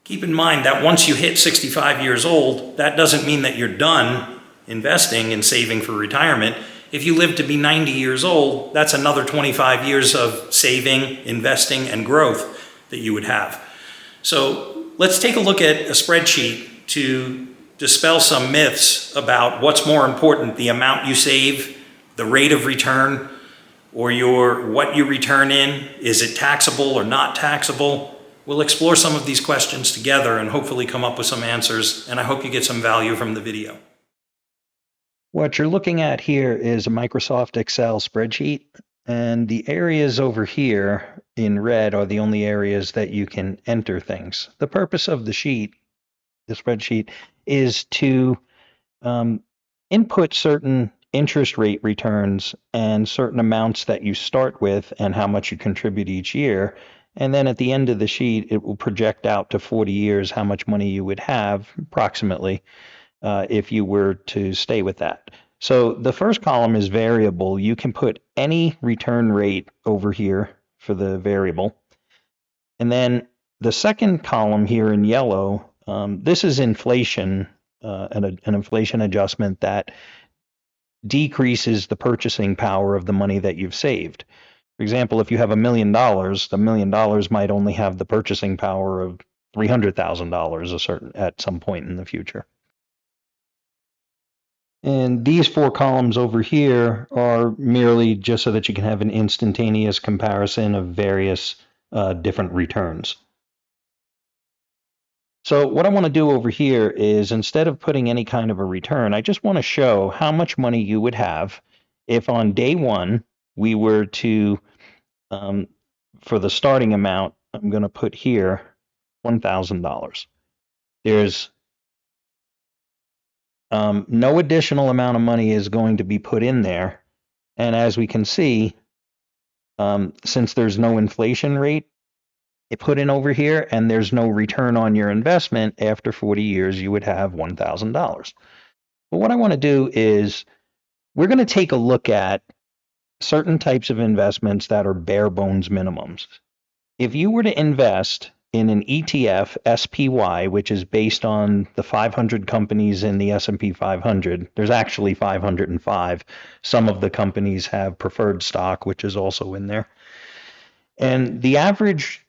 Keep in mind that once you hit 65 years old, that doesn't mean that you're done investing and saving for retirement. If you live to be 90 years old, that's another 25 years of saving, investing, and growth that you would have. So let's take a look at a spreadsheet to dispel some myths about what's more important, the amount you save, the rate of return, or what you return in. Is it taxable or not taxable? We'll explore some of these questions together and hopefully come up with some answers, and I hope you get some value from the video. What you're looking at here is a Microsoft Excel spreadsheet, and the areas over here in red are the only areas that you can enter things. The purpose of the spreadsheet, is to input certain interest rate returns and certain amounts that you start with and how much you contribute each year. And then at the end of the sheet, it will project out to 40 years how much money you would have approximately if you were to stay with that. So the first column is variable. You can put any return rate over here for the variable. And then the second column here in yellow, this is inflation, an inflation adjustment that decreases the purchasing power of the money that you've saved. For example, if you have $1 million, the $1 million might only have the purchasing power of $300,000 at some point in the future. And these four columns over here are merely just so that you can have an instantaneous comparison of various different returns. So what I want to do over here is, instead of putting any kind of a return, I just want to show how much money you would have if on day one we were to, for the starting amount, I'm going to put here $1,000. There's no additional amount of money is going to be put in there. And as we can see, since there's no inflation rate put in over here and there's no return on your investment, after 40 years, you would have $1,000. But what I want to do is, we're going to take a look at certain types of investments that are bare bones minimums. If you were to invest in an ETF, SPY, which is based on the 500 companies in the S&P 500, there's actually 505. Some of the companies have preferred stock, which is also in there. And the average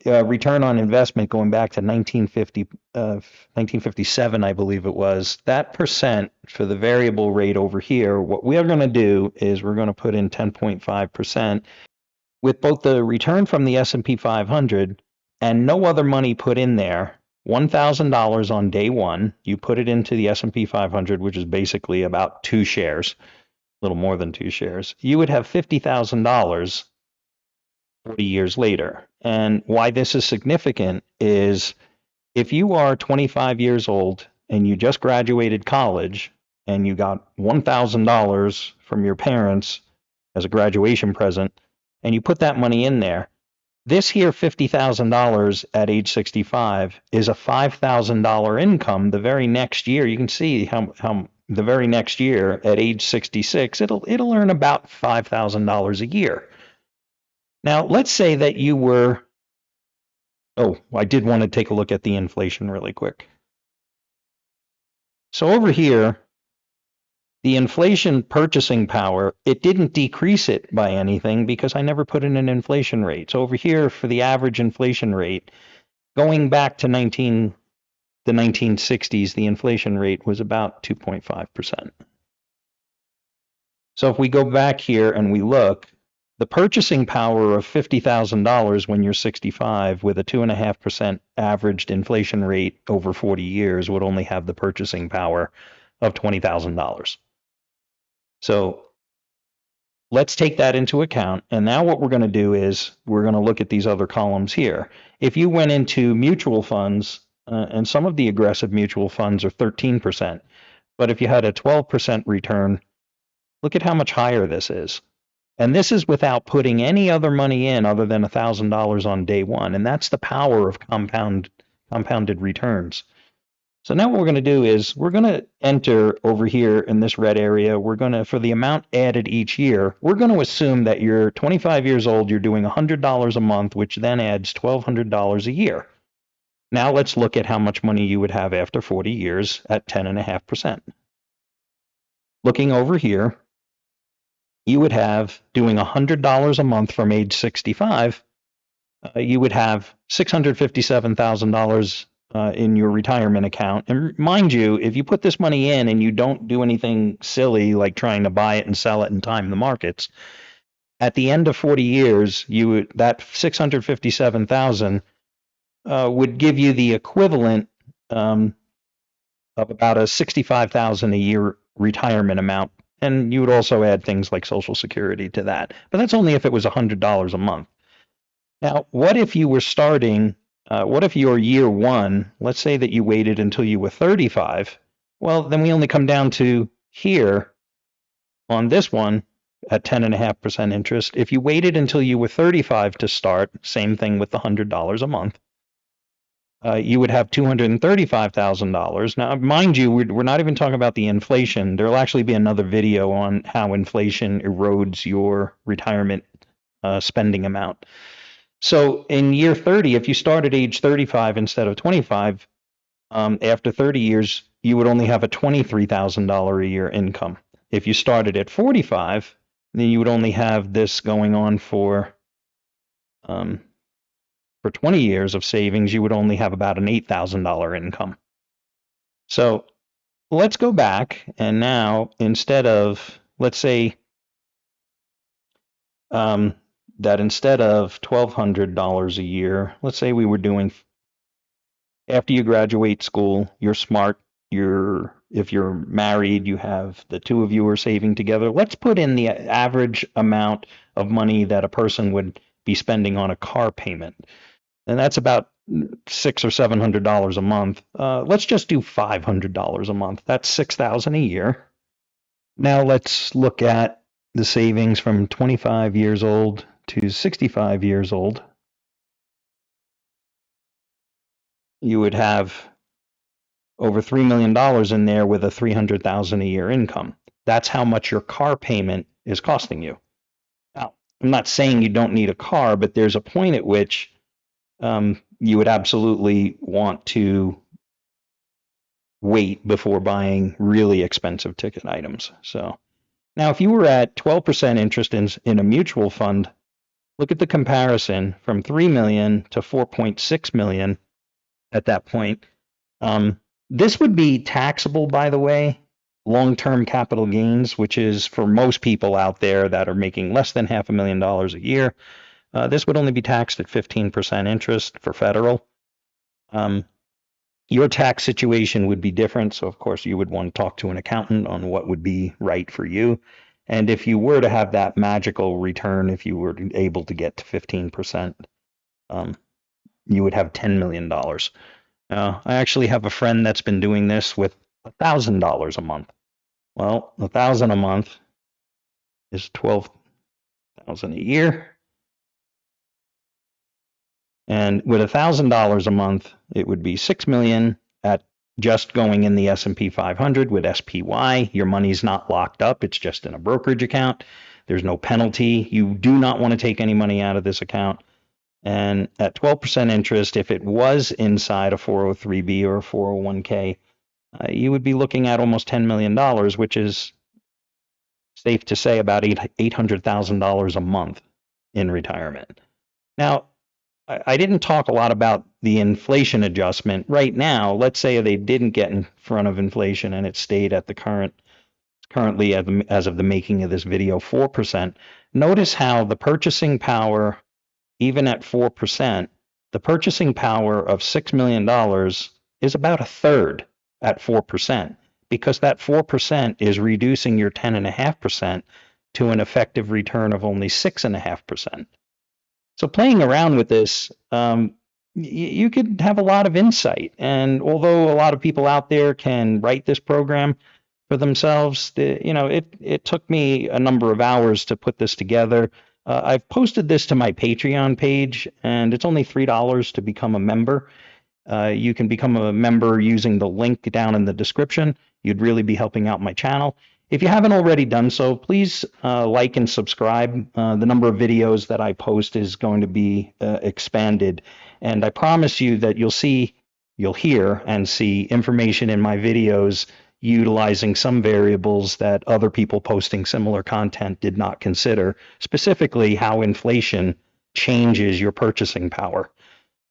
return on investment going back to 1957, I believe it was, that percent for the variable rate over here, what we are going to do is we're going to put in 10.5% with both the return from the S&P 500 and no other money put in there. $1,000 on day one, you put it into the S&P 500, which is basically about 2 shares, a little more than 2 shares. You would have $50,000 40 years later. And why this is significant is, if you are 25 years old and you just graduated college and you got $1,000 from your parents as a graduation present, and you put that money in there, this here $50,000 at age 65 is a $5,000 income the very next year. You can see how the very next year at age 66, it'll earn about $5,000 a year. Now, let's say that you were, I did want to take a look at the inflation really quick. So over here, the inflation purchasing power, it didn't decrease it by anything because I never put in an inflation rate. So over here, for the average inflation rate, going back to the 1960s, the inflation rate was about 2.5%. So if we go back here and we look, the purchasing power of $50,000 when you're 65 with a 2.5% averaged inflation rate over 40 years would only have the purchasing power of $20,000. So let's take that into account. And now what we're going to do is we're going to look at these other columns here. If you went into mutual funds, and some of the aggressive mutual funds are 13%, but if you had a 12% return, look at how much higher this is. And this is without putting any other money in other than $1,000 on day one. And that's the power of compounded returns. So now what we're going to do is we're going to enter over here in this red area. We're going to, for the amount added each year, we're going to assume that you're 25 years old, you're doing $100 a month, which then adds $1,200 a year. Now let's look at how much money you would have after 40 years at 10.5%. Looking over here, you would have, doing $100 a month from age 65, you would have $657,000 in your retirement account. And mind you, if you put this money in and you don't do anything silly like trying to buy it and sell it and time the markets, at the end of 40 years, that 657,000 would give you the equivalent of about a 65,000 a year retirement amount. And you would also add things like Social Security to that. But that's only if it was $100 a month. Now, what if you were starting, what if your year one, let's say that you waited until you were 35? Well, then we only come down to here on this one at 10.5% interest. If you waited until you were 35 to start, same thing with the $100 a month, you would have $235,000. Now, mind you, we're not even talking about the inflation. There'll actually be another video on how inflation erodes your retirement spending amount. So in year 30, if you start at age 35 instead of 25, after 30 years, you would only have a $23,000 a year income. If you started at 45, then you would only have this going on for 20 years of savings, you would only have about an $8,000 income. So let's go back, and now instead of, let's say that instead of $1,200 a year, let's say we were doing, after you graduate school, you're smart, if you're married, you have the two of you are saving together. Let's put in the average amount of money that a person would be spending on a car payment. And that's about $600 or $700 a month. Let's just do $500 a month. That's $6,000 a year. Now let's look at the savings from 25 years old to 65 years old. You would have over $3 million in there with a $300,000 a year income. That's how much your car payment is costing you. Now, I'm not saying you don't need a car, but there's a point at which you would absolutely want to wait before buying really expensive ticket items. So now if you were at 12% interest in a mutual fund, look at the comparison from 3 million to 4.6 million at that point. This would be taxable, by the way, long-term capital gains, which is for most people out there that are making less than $500,000 a year. This would only be taxed at 15% interest for federal. Your tax situation would be different. So, of course, you would want to talk to an accountant on what would be right for you. And if you were to have that magical return, if you were able to get to 15%, you would have $10 million. I actually have a friend that's been doing this with $1,000 a month. Well, $1,000 a month is $12,000 a year. And with $1,000 a month, it would be $6 million at just going in the S&P 500 with SPY. Your money's not locked up. It's just in a brokerage account. There's no penalty. You do not want to take any money out of this account. And at 12% interest, if it was inside a 403B or a 401k, you would be looking at almost $10 million, which is safe to say about $800,000 a month in retirement. Now, I didn't talk a lot about the inflation adjustment. Right now, let's say they didn't get in front of inflation and it stayed at the currently as of the making of this video, 4%. Notice how the purchasing power, even at 4%, the purchasing power of $6 million is about a third at 4%, because that 4% is reducing your 10.5% to an effective return of only 6.5%. So playing around with this, you could have a lot of insight. And although a lot of people out there can write this program for themselves, it took me a number of hours to put this together. I've posted this to my Patreon page, and it's only $3 to become a member. You can become a member using the link down in the description. You'd really be helping out my channel. If you haven't already done so, please like and subscribe. The number of videos that I post is going to be expanded. And I promise you that you'll see you'll hear and see information in my videos utilizing some variables that other people posting similar content did not consider, specifically how inflation changes your purchasing power.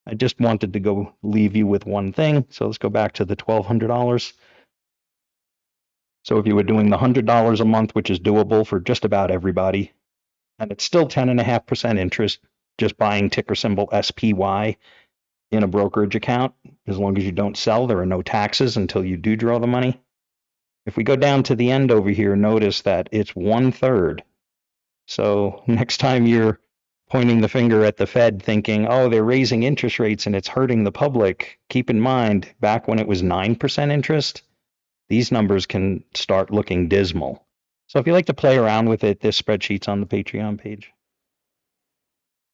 I just wanted to go leave you with one thing. So let's go back to the $1,200. So if you were doing the $100 a month, which is doable for just about everybody, and it's still 10.5% interest, just buying ticker symbol SPY in a brokerage account. As long as you don't sell, there are no taxes until you do draw the money. If we go down to the end over here, notice that it's 1/3. So next time you're pointing the finger at the Fed thinking, oh, they're raising interest rates and it's hurting the public, keep in mind, back when it was 9% interest, these numbers can start looking dismal. So if you like to play around with it, this spreadsheet's on the Patreon page.